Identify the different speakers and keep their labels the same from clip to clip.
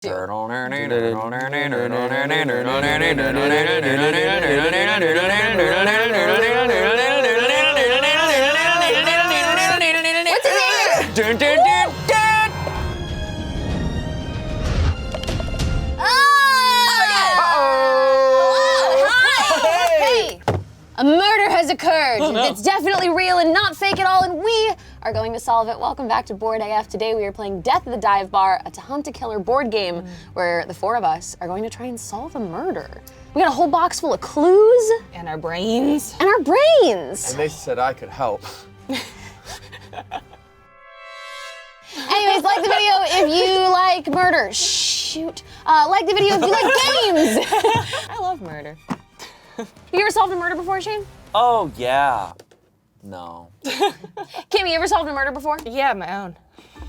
Speaker 1: What's it? A murder has occurred. It's definitely real and not fake at all, and we are going to solve it. Welcome back to Board AF. Today we are playing Death at the Dive Bar, a To Hunt a Killer board game where the four of us are going to try and solve a murder. We got a whole box full of clues.
Speaker 2: And our brains.
Speaker 1: And our brains.
Speaker 3: And they said I could help.
Speaker 1: Anyways, like the video if you like murder. Shoot. Like the video if you like games.
Speaker 2: I love murder.
Speaker 1: You ever solved a murder before, Shane?
Speaker 4: Oh, yeah. No.
Speaker 1: Kim, you ever solved a murder before?
Speaker 2: Yeah, my own.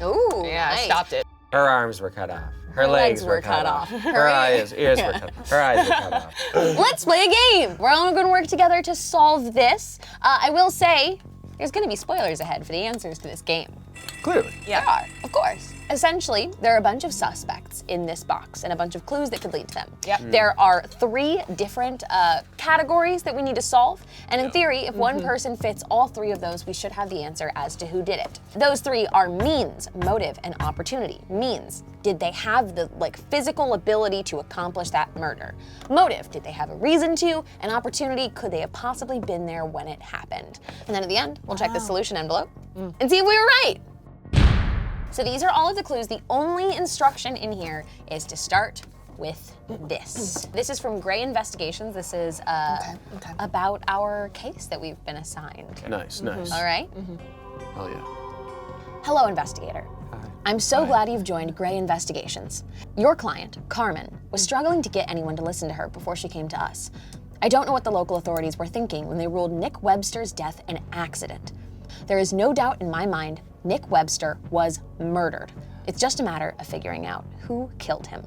Speaker 1: Ooh,
Speaker 2: Yeah,
Speaker 1: nice.
Speaker 2: I stopped it.
Speaker 3: Her arms were cut off. Her legs were cut off. Her ears were cut off. Her eyes were cut off.
Speaker 1: Let's play a game. We're all going to work together to solve this. I will say, there's going to be spoilers ahead for the answers to this game.
Speaker 3: Clearly.
Speaker 1: Yeah. There are, of course. Essentially, there are a bunch of suspects in this box and a bunch of clues that could lead to them.
Speaker 2: Yep.
Speaker 1: There are 3 different categories that we need to solve, and in theory, if one person fits all 3 of those, we should have the answer as to who did it. Those 3 are means, motive, and opportunity. Means, did they have the physical ability to accomplish that murder? Motive, did they have a reason to? And opportunity, could they have possibly been there when it happened? And then at the end, we'll check the solution envelope and see if we were right. So these are all of the clues. The only instruction in here is to start with this. This is from Gray Investigations. This is about our case that we've been assigned.
Speaker 3: Nice, nice.
Speaker 1: All right?
Speaker 3: Hell yeah.
Speaker 1: Hello, investigator. I'm so glad you've joined Gray Investigations. Your client, Carmen, was struggling to get anyone to listen to her before she came to us. I don't know what the local authorities were thinking when they ruled Nick Webster's death an accident. There is no doubt in my mind Nick Webster was murdered. It's just a matter of figuring out who killed him.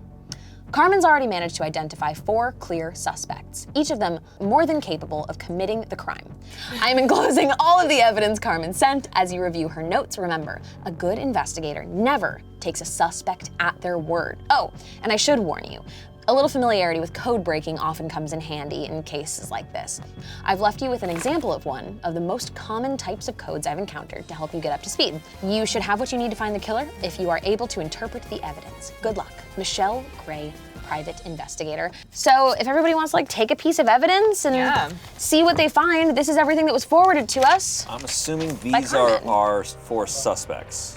Speaker 1: Carmen's already managed to identify 4 clear suspects, each of them more than capable of committing the crime. I am enclosing all of the evidence Carmen sent. As you review her notes, remember, a good investigator never takes a suspect at their word. Oh, and I should warn you, a little familiarity with code breaking often comes in handy in cases like this. I've left you with an example of one of the most common types of codes I've encountered to help you get up to speed. You should have what you need to find the killer if you are able to interpret the evidence. Good luck. Michelle Gray, private investigator. So if everybody wants to take a piece of evidence and see what they find, this is everything that was forwarded to us.
Speaker 4: I'm assuming these are our 4 suspects.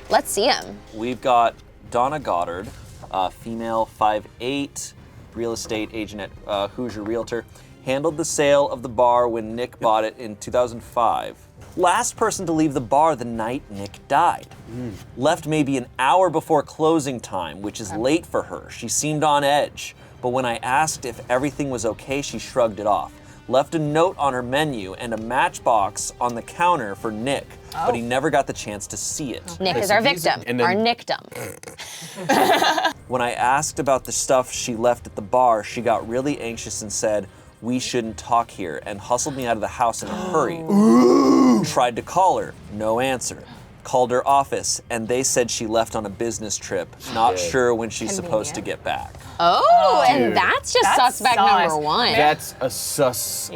Speaker 1: Let's see them.
Speaker 4: We've got Donna Goddard, female, 5'8", real estate agent at Hoosier Realtor. Handled the sale of the bar when Nick bought it in 2005. Last person to leave the bar the night Nick died. Left maybe an hour before closing time, which is late for her. She seemed on edge, but when I asked if everything was okay, she shrugged it off. Left a note on her menu and a matchbox on the counter for Nick, but he never got the chance to see it.
Speaker 1: Nick is our victim, our Nickdom.
Speaker 4: When I asked about the stuff she left at the bar, she got really anxious and said, "We shouldn't talk here," and hustled me out of the house in a hurry. Tried to call her, no answer. Called her office, and they said she left on a business trip. Not sure when she's supposed to get back.
Speaker 1: Oh, and that's just suspect number 1.
Speaker 3: That's a suspect.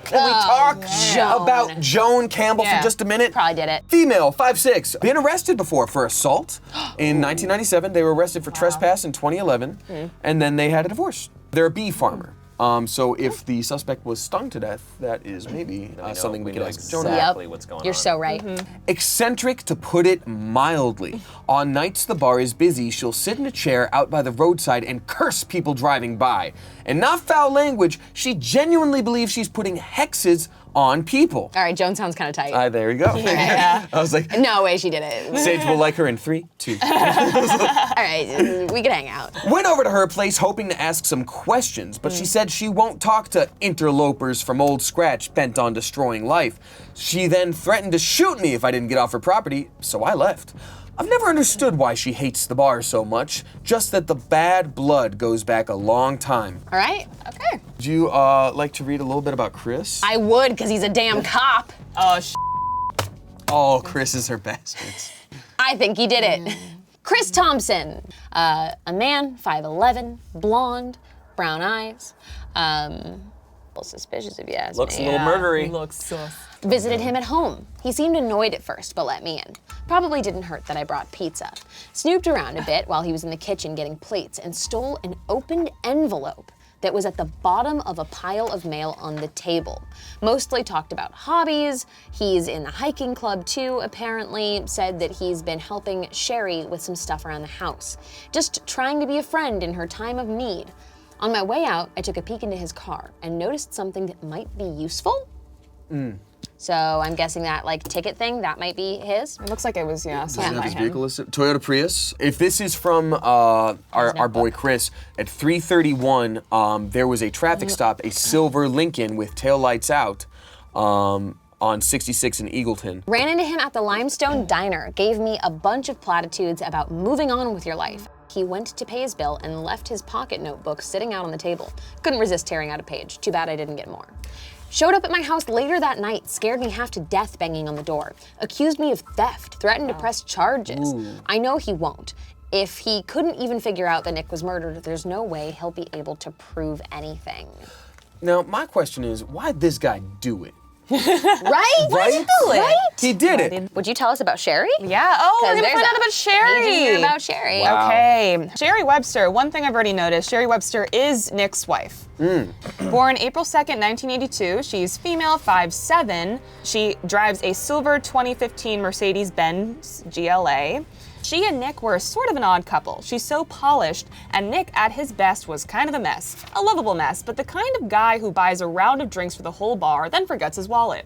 Speaker 3: Can we
Speaker 1: Joan.
Speaker 3: about Joan Campbell for just a minute?
Speaker 1: Probably did it.
Speaker 3: Female, 5'6", been arrested before for assault. In 1997, they were arrested for trespass in 2011, and then they had a divorce. They're a bee farmer. So if the suspect was stung to death, that is maybe something we could ask Joan about.
Speaker 4: Exactly what's going on.
Speaker 1: You're so right.
Speaker 3: Eccentric, to put it mildly. On nights the bar is busy, she'll sit in a chair out by the roadside and curse people driving by. And not foul language, she genuinely believes she's putting hexes on people.
Speaker 1: All right, Joan sounds kind of tight.
Speaker 3: There you go.
Speaker 2: Yeah.
Speaker 3: I was like,
Speaker 1: No way she did it.
Speaker 3: Saige will like her in 3, 2.
Speaker 1: All right, we could hang out.
Speaker 3: Went over to her place hoping to ask some questions, but she said she won't talk to interlopers from Old Scratch bent on destroying life. She then threatened to shoot me if I didn't get off her property, so I left. I've never understood why she hates the bar so much, just that the bad blood goes back a long time.
Speaker 1: All right, okay.
Speaker 3: Would you like to read a little bit about Chris?
Speaker 1: I would, because he's a damn cop.
Speaker 2: Oh,
Speaker 3: Oh, Chris is her bastards.
Speaker 1: I think he did it. Chris Thompson, a man, 5'11", blonde, brown eyes. A little suspicious if you ask
Speaker 4: Looks a
Speaker 1: me.
Speaker 4: little murdery.
Speaker 2: Looks sus.
Speaker 1: Visited him at home. He seemed annoyed at first, but let me in. Probably didn't hurt that I brought pizza. Snooped around a bit while he was in the kitchen getting plates and stole an opened envelope that was at the bottom of a pile of mail on the table. Mostly talked about hobbies. He's in the hiking club too, apparently. Said that he's been helping Sherry with some stuff around the house. Just trying to be a friend in her time of need. On my way out, I took a peek into his car and noticed something that might be useful. So I'm guessing that like ticket thing, that might be his.
Speaker 2: It looks like it was, something
Speaker 3: Have
Speaker 2: by
Speaker 3: his
Speaker 2: him.
Speaker 3: vehicle listed. Toyota Prius. If this is from our boy Chris, at 3:31, there was a traffic stop, a silver Lincoln with taillights out on 66 in Eagleton.
Speaker 1: Ran into him at the Limestone Diner, gave me a bunch of platitudes about moving on with your life. He went to pay his bill and left his pocket notebook sitting out on the table. Couldn't resist tearing out a page. Too bad I didn't get more. Showed up at my house later that night, scared me half to death banging on the door. Accused me of theft, threatened to press charges. I know he won't. If he couldn't even figure out that Nick was murdered, there's no way he'll be able to prove anything.
Speaker 3: Now, my question is, why'd this guy do it?
Speaker 1: Right?
Speaker 3: Right? He did it.
Speaker 1: Would you tell us about Sherry?
Speaker 2: Yeah, oh, we're
Speaker 1: 'Cause
Speaker 2: gonna
Speaker 1: there's
Speaker 2: find out
Speaker 1: a
Speaker 2: about Sherry.
Speaker 1: major about Sherry.
Speaker 3: Wow.
Speaker 2: Okay, Sherry Webster, one thing I've already noticed, Sherry Webster is Nick's wife. Born April 2nd, 1982, she's female, 5'7". She drives a silver 2015 Mercedes-Benz GLA. She and Nick were sort of an odd couple. She's so polished, and Nick, at his best, was kind of a mess. A lovable mess, but the kind of guy who buys a round of drinks for the whole bar, then forgets his wallet.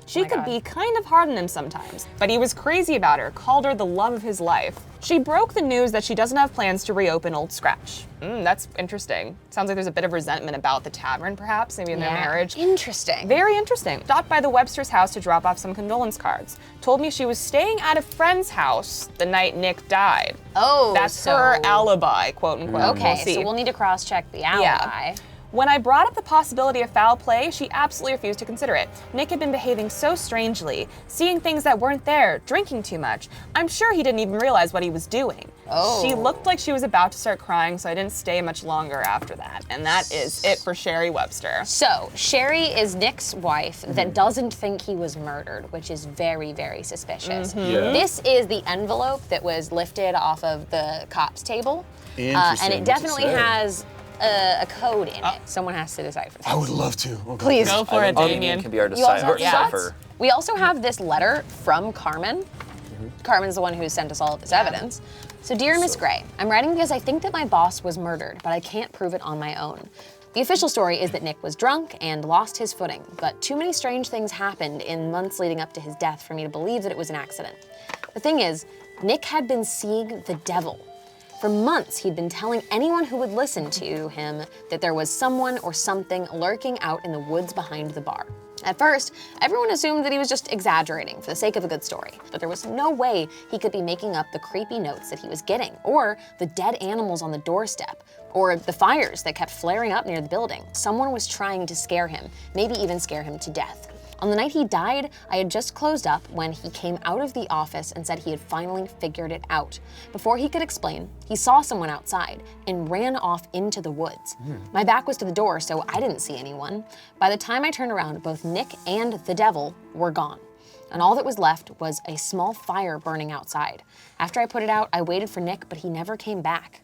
Speaker 2: She could be kind of hard on him sometimes, but he was crazy about her, called her the love of his life. She broke the news that she doesn't have plans to reopen Old Scratch. That's interesting. Sounds like there's a bit of resentment about the tavern, perhaps, maybe in their marriage.
Speaker 1: Interesting.
Speaker 2: Very interesting. Stopped by the Webster's house to drop off some condolence cards. Told me she was staying at a friend's house the night Nick died.
Speaker 1: Oh,
Speaker 2: That's
Speaker 1: so
Speaker 2: her alibi, quote unquote.
Speaker 1: Okay,
Speaker 2: We'll see.
Speaker 1: so we'll need to cross-check the alibi.
Speaker 2: When I brought up the possibility of foul play, she absolutely refused to consider it. Nick had been behaving so strangely, seeing things that weren't there, drinking too much. I'm sure he didn't even realize what he was doing.
Speaker 1: Oh.
Speaker 2: She looked like she was about to start crying, so I didn't stay much longer after that. And that is it for Sherry Webster.
Speaker 1: So, Sherry is Nick's wife that doesn't think he was murdered, which is very, very suspicious.
Speaker 3: Yeah.
Speaker 1: This is the envelope that was lifted off of the cop's table. And
Speaker 3: Interesting.
Speaker 1: it
Speaker 3: What's it
Speaker 1: definitely
Speaker 3: say?
Speaker 1: has a code in it. Someone has to decipher this.
Speaker 3: I would love to. Okay.
Speaker 1: Please.
Speaker 2: Go for it,
Speaker 4: I think
Speaker 2: Damien.
Speaker 4: it can be our
Speaker 1: You also have
Speaker 4: decipher.
Speaker 1: We also have this letter from Carmen. Carmen's the one who sent us all of this evidence. So, dear Miss Gray, I'm writing because I think that my boss was murdered, but I can't prove it on my own. The official story is that Nick was drunk and lost his footing, but too many strange things happened in months leading up to his death for me to believe that it was an accident. The thing is, Nick had been seeing the devil. For months, he'd been telling anyone who would listen to him that there was someone or something lurking out in the woods behind the bar. At first, everyone assumed that he was just exaggerating for the sake of a good story, but there was no way he could be making up the creepy notes that he was getting, or the dead animals on the doorstep, or the fires that kept flaring up near the building. Someone was trying to scare him, maybe even scare him to death. On the night he died, I had just closed up when he came out of the office and said he had finally figured it out. Before he could explain, he saw someone outside and ran off into the woods. My back was to the door, so I didn't see anyone. By the time I turned around, both Nick and the devil were gone. And all that was left was a small fire burning outside. After I put it out, I waited for Nick, but he never came back.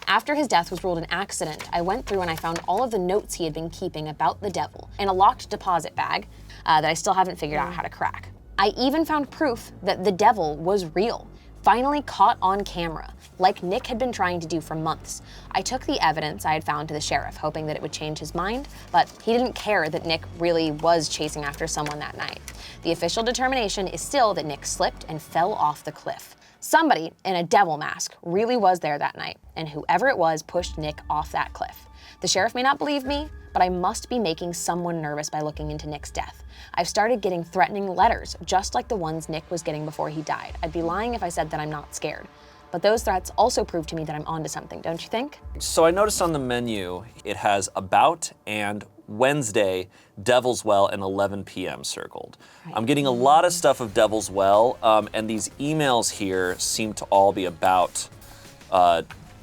Speaker 1: After his death was ruled an accident, I went through and I found all of the notes he had been keeping about the devil in a locked deposit bag that I still haven't figured out how to crack. I even found proof that the devil was real, finally caught on camera, like Nick had been trying to do for months. I took the evidence I had found to the sheriff, hoping that it would change his mind, but he didn't care that Nick really was chasing after someone that night. The official determination is still that Nick slipped and fell off the cliff. Somebody in a devil mask really was there that night, and whoever it was pushed Nick off that cliff. The sheriff may not believe me, but I must be making someone nervous by looking into Nick's death. I've started getting threatening letters, just like the ones Nick was getting before he died. I'd be lying if I said that I'm not scared. But those threats also prove to me that I'm onto something, don't you think?
Speaker 4: So I noticed on the menu, it has about and Wednesday, Devil's Well, and 11 p.m. circled. I'm getting a lot of stuff of Devil's Well, and these emails here seem to all be about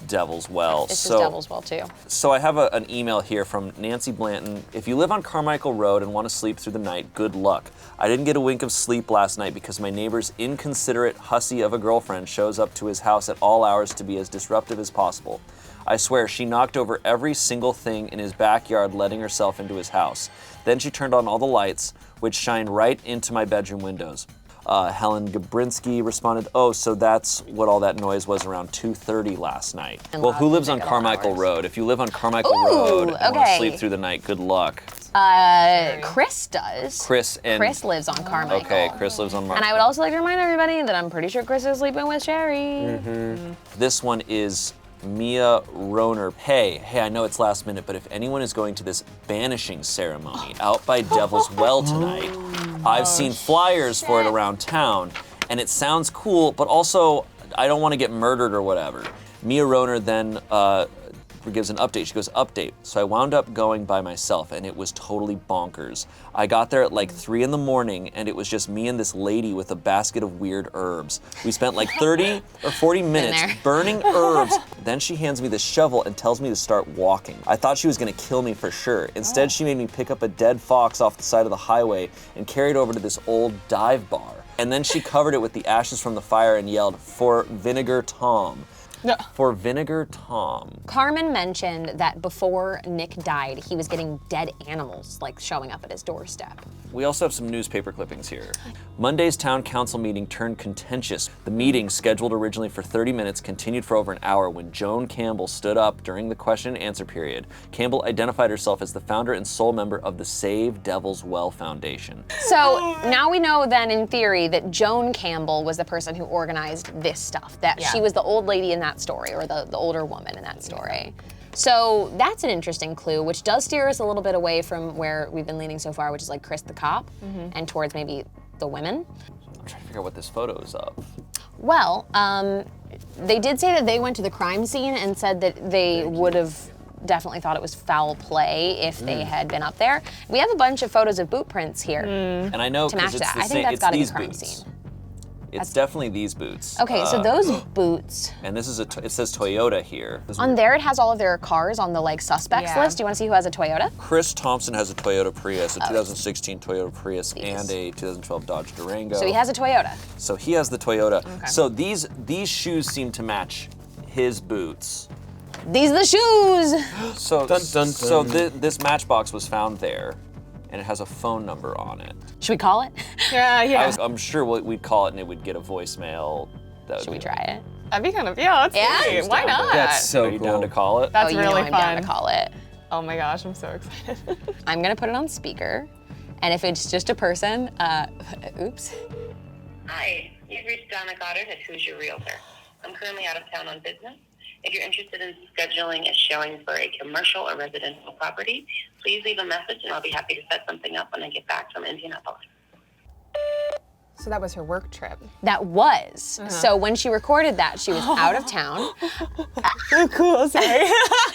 Speaker 4: Devil's Well.
Speaker 1: This is Devil's Well too.
Speaker 4: So I have an email here from Nancy Blanton. If you live on Carmichael Road and want to sleep through the night, good luck. I didn't get a wink of sleep last night because my neighbor's inconsiderate hussy of a girlfriend shows up to his house at all hours to be as disruptive as possible. I swear, she knocked over every single thing in his backyard letting herself into his house. Then she turned on all the lights, which shine right into my bedroom windows. Helen Gabrinsky responded, oh, so that's what all that noise was around 2:30 last night.
Speaker 1: And
Speaker 4: Well, who
Speaker 1: loud
Speaker 4: lives on
Speaker 1: music at all
Speaker 4: Carmichael
Speaker 1: hours.
Speaker 4: Road? If you live on Carmichael
Speaker 1: Ooh,
Speaker 4: Road and want to
Speaker 1: okay.
Speaker 4: sleep through the night, good luck.
Speaker 1: Chris does.
Speaker 4: Chris
Speaker 1: lives on Carmichael.
Speaker 4: Okay, Chris lives on
Speaker 1: And I would also like to remind everybody that I'm pretty sure Chris is sleeping with Sherry.
Speaker 4: This one is Mia Roner. Hey, I know it's last minute, but if anyone is going to this banishing ceremony out by Devil's Well tonight, I've seen flyers for it around town, and it sounds cool, but also I don't want to get murdered or whatever. Mia Roner then gives an update. She goes, update. So I wound up going by myself, and it was totally bonkers. I got there at like 3 in the morning, and it was just me and this lady with a basket of weird herbs. We spent like 30 or 40 minutes
Speaker 1: there.
Speaker 4: burning herbs. Then she hands me the shovel and tells me to start walking. I thought she was gonna kill me for sure. Instead, she made me pick up a dead fox off the side of the highway and carry it over to this old dive bar. And then she covered it with the ashes from the fire and yelled, for Vinegar Tom.
Speaker 2: No.
Speaker 4: For Vinegar Tom.
Speaker 1: Carmen mentioned that before Nick died, he was getting dead animals like showing up at his doorstep.
Speaker 4: We also have some newspaper clippings here. Monday's town council meeting turned contentious. The meeting, scheduled originally for 30 minutes, continued for over an hour when Joan Campbell stood up during the question and answer period. Campbell identified herself as the founder and sole member of the Save Devil's Well Foundation.
Speaker 1: So now we know then in theory that Joan Campbell was the person who organized this stuff, that she was the old lady in that story, or the older woman in that story. So that's an interesting clue, which does steer us a little bit away from where we've been leaning so far, which is like Chris the cop, and towards maybe the women.
Speaker 4: I'm trying to figure out what this photo is of.
Speaker 1: Well, they did say that they went to the crime scene and said that they would have definitely thought it was foul play if they had been up there. We have a bunch of photos of boot prints here.
Speaker 4: And I know
Speaker 1: To match
Speaker 4: because it's
Speaker 1: that.
Speaker 4: the
Speaker 1: I think
Speaker 4: same,
Speaker 1: that's
Speaker 4: it's
Speaker 1: gotta be
Speaker 4: these
Speaker 1: crime
Speaker 4: boots.
Speaker 1: scene.
Speaker 4: It's definitely these boots.
Speaker 1: Okay, so those boots,
Speaker 4: And this is it says Toyota here.
Speaker 1: on there it has all of their cars on the like suspects
Speaker 2: Yeah.
Speaker 1: list. Do you want to see who has a Toyota?
Speaker 4: Chris Thompson has a Toyota Prius, a 2016 Toyota Prius, and a 2012 Dodge Durango.
Speaker 1: So he has a Toyota.
Speaker 4: So he has the Toyota. So these shoes seem to match his boots.
Speaker 1: These are the shoes!
Speaker 4: So
Speaker 3: Dun, dun,
Speaker 4: so
Speaker 3: dun.
Speaker 4: this matchbox was found there, and it has a phone number on it.
Speaker 1: Should we call it?
Speaker 2: Yeah.
Speaker 4: I'm sure we'd call it, and it would get a voicemail. That would
Speaker 1: Should we
Speaker 4: be-
Speaker 1: try it?
Speaker 2: That'd be kind of, let's
Speaker 1: Yeah?
Speaker 2: see.
Speaker 1: Who's
Speaker 2: Why
Speaker 4: down to-
Speaker 2: not?
Speaker 3: That's so
Speaker 4: Are you
Speaker 3: cool.
Speaker 4: down to call it?
Speaker 2: That's
Speaker 1: you
Speaker 2: really
Speaker 1: know I'm
Speaker 2: fun.
Speaker 1: down to call it.
Speaker 2: Oh my gosh, I'm so excited.
Speaker 1: I'm gonna put it on speaker, and if it's just a person, oops.
Speaker 5: Hi, you've reached Donna Goddard at Who's Your Realtor. I'm currently out of town on business. If you're interested in scheduling a showing for a commercial or residential property, please leave a message and I'll be happy to set something up when I get back from Indianapolis.
Speaker 2: So that was her work trip.
Speaker 1: That was. So when she recorded that, she was out of town.
Speaker 2: Cool, sorry.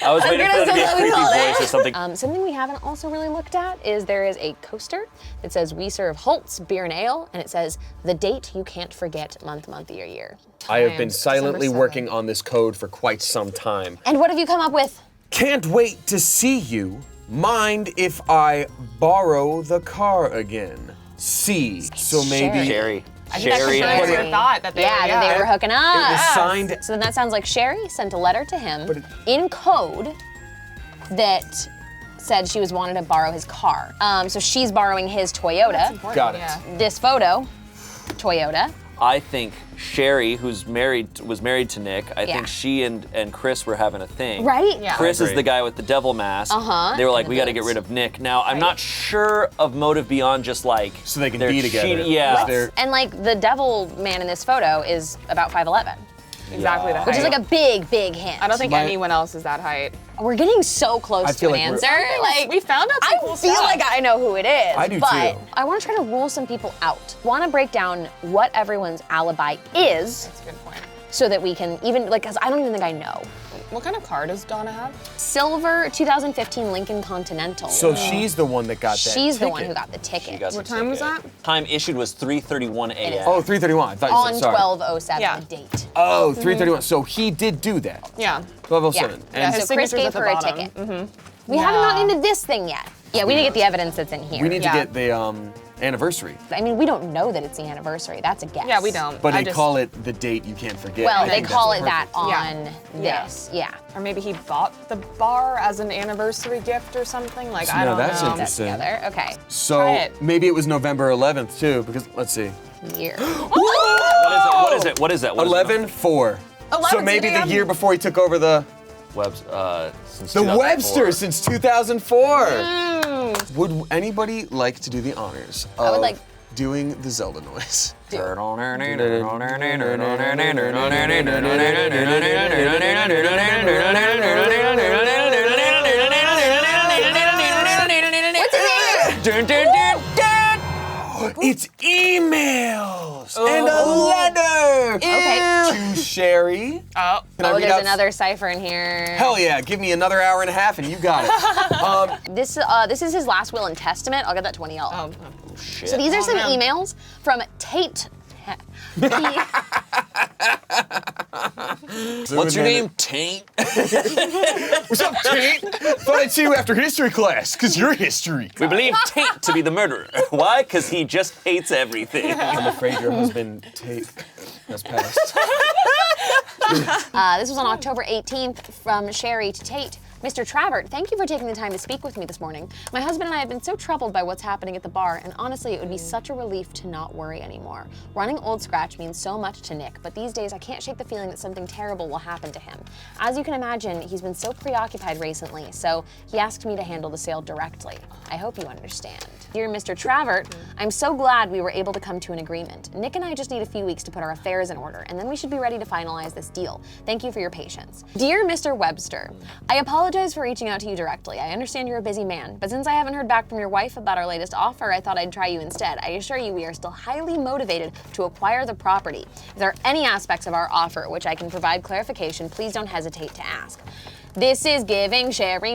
Speaker 4: I was waiting for it to be a creepy voice or something.
Speaker 1: Something we haven't also really looked at is there is a coaster that says we serve Holt's Beer and Ale, and it says the date you can't forget, month, year, year.
Speaker 3: I have been
Speaker 2: December
Speaker 3: silently
Speaker 2: 7th.
Speaker 3: working on this code for quite some time.
Speaker 1: And what have you come up with?
Speaker 3: Can't wait to see you. Mind if I borrow the car again? C. So maybe
Speaker 4: Sherry.
Speaker 2: I think that
Speaker 4: Sherry.
Speaker 2: confirms your thought that they were,
Speaker 1: that they were hooking up.
Speaker 3: it was signed.
Speaker 1: So then that sounds like Sherry sent a letter to him
Speaker 3: But it-
Speaker 1: in code that said she was wanted to borrow his car. So she's borrowing his Toyota.
Speaker 3: Got it.
Speaker 2: Yeah.
Speaker 1: This photo, Toyota.
Speaker 4: I think Sherry, was married to Nick, I
Speaker 1: Yeah.
Speaker 4: think she and Chris were having a thing.
Speaker 1: Right?
Speaker 2: Yeah.
Speaker 4: Chris is
Speaker 3: Agree.
Speaker 4: the guy with the devil mask. They were like,
Speaker 1: And
Speaker 4: we
Speaker 1: the
Speaker 4: got to get
Speaker 1: boots.
Speaker 4: rid of Nick. Now, I'm not sure of motive beyond just like
Speaker 3: So they can
Speaker 4: they're
Speaker 3: be together.
Speaker 4: cheating- Yeah.
Speaker 3: They're-
Speaker 1: And like the devil man in this photo is about 5'11",
Speaker 2: Exactly the height.
Speaker 1: which is like a big hint.
Speaker 2: I don't think
Speaker 3: My-
Speaker 2: anyone else is that height.
Speaker 1: We're getting so close
Speaker 3: I
Speaker 1: to
Speaker 3: feel
Speaker 1: an
Speaker 3: like we're-
Speaker 1: answer. Like
Speaker 2: We found out some
Speaker 1: I
Speaker 2: cool
Speaker 1: feel
Speaker 2: stuff.
Speaker 1: like I know who it is.
Speaker 3: I do
Speaker 1: but
Speaker 3: too.
Speaker 1: I want to try to rule some people out. Want to break down what everyone's alibi is,
Speaker 2: That's a good point.
Speaker 1: so that we can even like, because I don't even think I know.
Speaker 2: What kind of car does Donna have?
Speaker 1: Silver 2015 Lincoln Continental.
Speaker 3: So she's the one that got that
Speaker 1: She's the
Speaker 3: ticket.
Speaker 1: one who got the ticket.
Speaker 4: She got
Speaker 2: What
Speaker 4: the
Speaker 2: time was
Speaker 4: ticket.
Speaker 2: that?
Speaker 4: Time issued was 3:31 a.m.
Speaker 3: Oh, 3:31. I thought you
Speaker 1: On
Speaker 3: said, sorry.
Speaker 1: 12:07,
Speaker 2: Yeah.
Speaker 1: the date.
Speaker 3: Oh, 3:31. So he did do that.
Speaker 2: Yeah.
Speaker 3: 12:07.
Speaker 1: Yeah.
Speaker 3: And
Speaker 2: his
Speaker 1: So Chris
Speaker 2: signature's
Speaker 1: gave
Speaker 2: at the
Speaker 1: her a
Speaker 2: bottom.
Speaker 1: ticket. We haven't gotten into this thing yet. Yeah, we need to get the evidence that's in here.
Speaker 3: we need to
Speaker 2: Yeah.
Speaker 3: get the anniversary.
Speaker 1: I mean, we don't know that it's the anniversary. That's a guess.
Speaker 2: Yeah, we don't.
Speaker 3: But
Speaker 2: I
Speaker 3: they
Speaker 2: just-
Speaker 3: call it the date you can't forget.
Speaker 1: Well,
Speaker 3: I
Speaker 1: they
Speaker 3: think
Speaker 1: call
Speaker 3: that's
Speaker 1: it that
Speaker 3: perfect.
Speaker 1: on this. Yeah.
Speaker 2: Or maybe he bought the bar as an anniversary gift or something. Like, I
Speaker 3: No,
Speaker 2: don't
Speaker 3: that's
Speaker 2: know.
Speaker 3: interesting.
Speaker 1: Together. Okay.
Speaker 3: So
Speaker 2: Try it.
Speaker 3: maybe it was November 11th too, because let's see.
Speaker 1: Year.
Speaker 4: What is it? What is that? What is it?
Speaker 3: 11-4.
Speaker 2: 11,
Speaker 3: So maybe the
Speaker 2: damn.
Speaker 3: year before he took over the
Speaker 4: Since
Speaker 3: the
Speaker 4: 2004.
Speaker 3: Webster since 2004. Would anybody like to do the honors of
Speaker 1: would like-
Speaker 3: doing the Zelda noise? It's emails and a letter
Speaker 1: Okay.
Speaker 3: to Sherry.
Speaker 2: Oh.
Speaker 3: Can I
Speaker 1: Oh,
Speaker 3: read
Speaker 1: there's
Speaker 3: out-
Speaker 1: another cipher in here.
Speaker 3: Hell yeah! Give me another hour and a half, and you got it.
Speaker 1: This is his last will and testament. I'll get that 20 y'all.
Speaker 2: Oh.
Speaker 4: Shit.
Speaker 1: So these are some
Speaker 2: no.
Speaker 1: emails from Tate.
Speaker 4: What's your name? Taint?
Speaker 3: What's up, Tate? Thought I'd see you after history class, because you're history.
Speaker 4: We believe Taint to be the murderer. Why? Because he just hates everything.
Speaker 3: I'm afraid your husband, Tate, has passed.
Speaker 1: This was on October 18th from Sherry to Tate. Mr. Travert, thank you for taking the time to speak with me this morning. My husband and I have been so troubled by what's happening at the bar, and honestly, it would be such a relief to not worry anymore. Running Old Scratch means so much to Nick, but these days I can't shake the feeling that something terrible will happen to him. As you can imagine, he's been so preoccupied recently, so he asked me to handle the sale directly. I hope you understand. Dear Mr. Travert, I'm so glad we were able to come to an agreement. Nick and I just need a few weeks to put our affairs in order, and then we should be ready to finalize this deal. Thank you for your patience. Dear Mr. Webster, I apologize for reaching out to you directly. I understand you're a busy man, but since I haven't heard back from your wife about our latest offer, I thought I'd try you instead. I assure you we are still highly motivated to acquire the property. If there are any aspects of our offer which I can provide clarification, please don't hesitate to ask. This is giving Sherry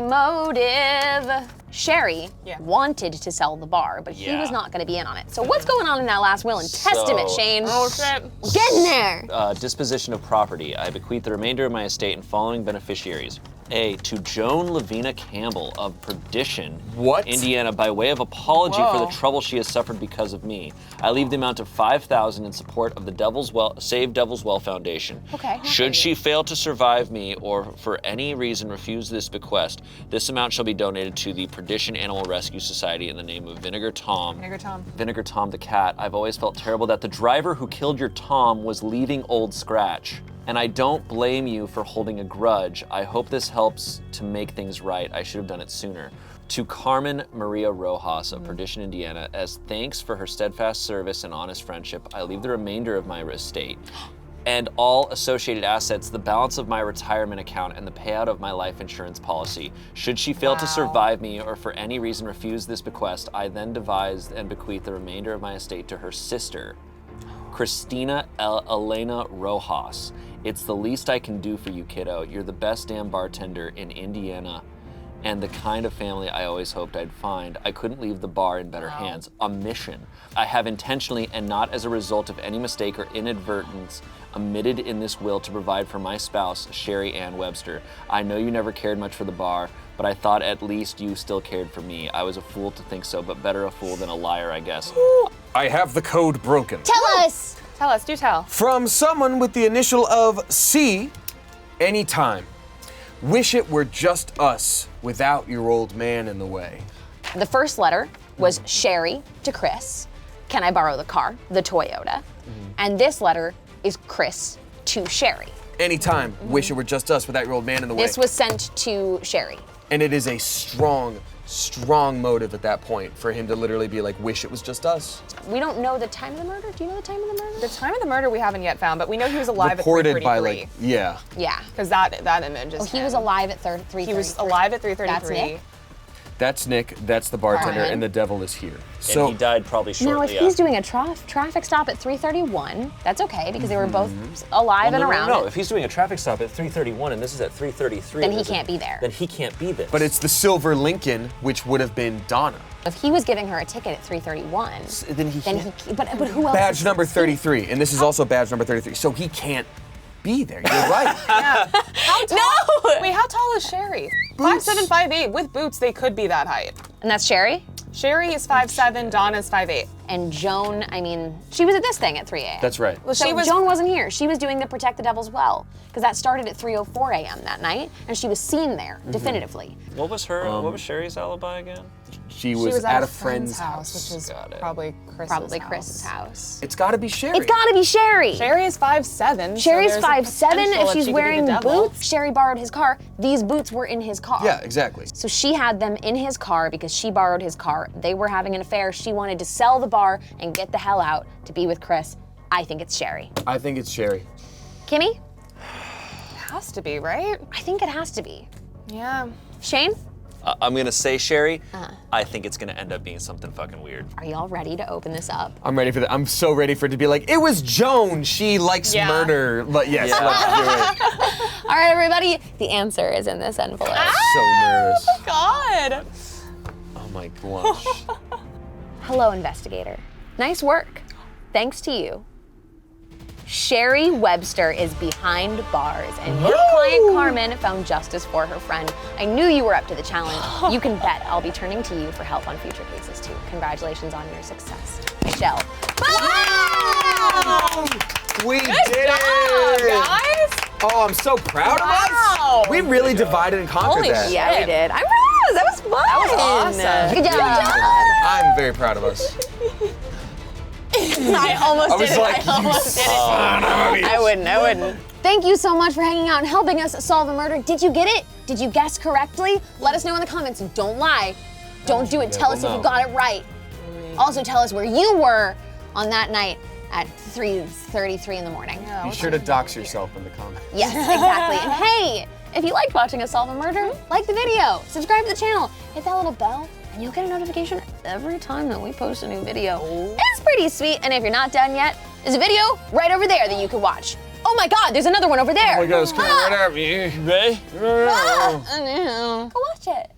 Speaker 1: motive. Sherry wanted to sell the bar, but he was not going to be in on it. So what's going on in that last will and testament, Shane?
Speaker 2: Oh, shit.
Speaker 1: Get in there!
Speaker 4: Disposition of property. I bequeath the remainder of my estate and following beneficiaries. A, to Joan Lavina Campbell of Perdition,
Speaker 3: What?
Speaker 4: Indiana, by way of apology for the
Speaker 2: Whoa.
Speaker 4: trouble she has suffered because of me. I leave the amount of $5,000 in support of the Save Devil's Well Foundation.
Speaker 1: Okay.
Speaker 4: Should she fail to survive me or for any reason refuse this bequest, this amount shall be donated to the Perdition Animal Rescue Society in the name of Vinegar Tom. Vinegar Tom the cat. I've always felt terrible that the driver who killed your Tom was leaving Old Scratch. And I don't blame you for holding a grudge. I hope this helps to make things right. I should have done it sooner. To Carmen Maria Rojas of Perdition, Indiana, as thanks for her steadfast service and honest friendship, I leave the remainder of my estate and all associated assets, the balance of my retirement account, and the payout of my life insurance policy. Should she fail to survive me or for any reason refuse this bequest, I then devised and bequeath the remainder of my estate to her sister, Christina Elena Rojas. It's the least I can do for you, kiddo. You're the best damn bartender in Indiana and the kind of family I always hoped I'd find. I couldn't leave the bar in better hands. A mission. I have intentionally and not as a result of any mistake or inadvertence omitted in this will to provide for my spouse, Sherry Ann Webster. I know you never cared much for the bar, but I thought at least you still cared for me. I was a fool to think so, but better a fool than a liar, I guess.
Speaker 3: I have the code broken.
Speaker 1: Tell us!
Speaker 2: Tell us, do tell.
Speaker 3: From someone with the initial of C, anytime. Wish it were just us without your old man in the way.
Speaker 1: The first letter was Sherry to Chris. Can I borrow the car? The Toyota. And this letter is Chris to Sherry.
Speaker 3: Anytime. Wish it were just us without your old man in the way.
Speaker 1: This was sent to Sherry.
Speaker 3: And it is a strong, strong motive at that point for him to literally be like, wish it was just us.
Speaker 1: We don't know the time of the murder. Do you know the time of the murder?
Speaker 2: The time of the murder we haven't yet found, but we know he was alive
Speaker 3: Reported
Speaker 2: at 3:33.
Speaker 3: by like, yeah.
Speaker 1: Yeah.
Speaker 2: Because that image is
Speaker 1: Oh, he was alive at 3:33.
Speaker 2: He was alive at 3:33.
Speaker 1: That's Nick?
Speaker 3: That's Nick, that's the bartender,
Speaker 1: Carmen.
Speaker 3: and the devil is here.
Speaker 4: And
Speaker 3: So
Speaker 4: he died probably shortly
Speaker 1: Now, if he's doing a traffic stop at 3:31, that's okay because they were both alive and around.
Speaker 4: No, if he's doing a traffic stop at 3:31 and this is at 3:33,
Speaker 1: Then he can't be there.
Speaker 4: Then he can't be there.
Speaker 3: but it's the silver Lincoln, which would have been Donna.
Speaker 1: If he was giving her a ticket at 3:31,
Speaker 3: Then he
Speaker 1: then
Speaker 3: can't.
Speaker 1: but who else?
Speaker 3: Badge
Speaker 1: is-
Speaker 3: number 33, and this is also badge number 33, so he can't be there. You're right.
Speaker 1: No!
Speaker 2: Wait, how tall is Sherry? 5'7", 5'8". With boots, they could be that height.
Speaker 1: And that's Sherry.
Speaker 2: Sherry is 5'7", Donna's 5'8".
Speaker 1: And Joan, I mean, she was at this thing at 3 a.m.
Speaker 3: That's right.
Speaker 2: Well,
Speaker 1: So
Speaker 2: she was.
Speaker 1: Joan wasn't here. She was doing the Protect the Devil's Well because that started at 3:04 a.m. that night, and she was seen there definitively.
Speaker 4: What was Sherry's alibi again?
Speaker 3: She
Speaker 2: She
Speaker 3: was at a friend's house.
Speaker 2: which is
Speaker 4: Got it.
Speaker 2: probably Chris's
Speaker 1: Probably
Speaker 2: house.
Speaker 1: Chris's house.
Speaker 3: It's gotta be Sherry.
Speaker 1: It's gotta be Sherry.
Speaker 2: Sherry is 5'7".
Speaker 1: Sherry's
Speaker 2: so there's a
Speaker 1: 5'7".
Speaker 2: potential
Speaker 1: If
Speaker 2: that
Speaker 1: she's
Speaker 2: she could be
Speaker 1: wearing
Speaker 2: the devil.
Speaker 1: boots, Sherry borrowed his car. These boots were in his car.
Speaker 3: Yeah, exactly.
Speaker 1: So she had them in his car because she borrowed his car. They were having an affair. She wanted to sell the bar and get the hell out to be with Chris. I think it's Sherry.
Speaker 3: I think it's Sherry.
Speaker 1: Kimmy?
Speaker 2: Has to be, right?
Speaker 1: I think it has to be.
Speaker 2: Yeah.
Speaker 1: Shane?
Speaker 4: I'm gonna say Sherry. I think it's gonna end up being something fucking weird.
Speaker 1: Are y'all ready to open this up?
Speaker 3: I'm ready for that. I'm so ready for it to be like, it was Joan. She likes
Speaker 2: Yeah.
Speaker 3: murder. But yes,
Speaker 4: Yeah.
Speaker 3: let's do it.
Speaker 1: All right, everybody. The answer is in this envelope.
Speaker 3: So nervous.
Speaker 2: God.
Speaker 3: Oh my gosh.
Speaker 1: Hello, investigator. Nice work. Thanks to you. Sherry Webster is behind bars, and your client Carmen found justice for her friend. I knew you were up to the challenge. You can bet I'll be turning to you for help on future cases too. Congratulations on your success. Michelle.
Speaker 3: We did it!
Speaker 2: Guys.
Speaker 3: Oh, I'm so proud
Speaker 2: Wow.
Speaker 3: of us. We really divided and conquered
Speaker 2: Holy
Speaker 3: that.
Speaker 2: shit.
Speaker 1: Yeah, we did. I was. That was fun.
Speaker 2: That was awesome.
Speaker 1: Good job.
Speaker 3: I'm very proud of us.
Speaker 1: I almost
Speaker 3: I was
Speaker 1: did it.
Speaker 3: like,
Speaker 1: I almost did it. I wouldn't. Thank you so much for hanging out and helping us solve a murder. Did you get it? Did you guess correctly? Let us know in the comments. Don't lie. Don't do it. Tell us if you got it right. Also tell us where you were on that night at 3:33 in the morning.
Speaker 3: Be sure to dox yourself in the comments.
Speaker 1: Yes, exactly. And hey, if you liked watching us solve a murder, like the video, subscribe to the channel, hit that little bell, and you'll get a notification every time that we post a new video. It's pretty sweet, and if you're not done yet, there's a video right over there that you can watch. Oh my God, there's another one over there.
Speaker 3: Oh my God, it's coming right at me.
Speaker 4: Ray?
Speaker 1: Go watch it.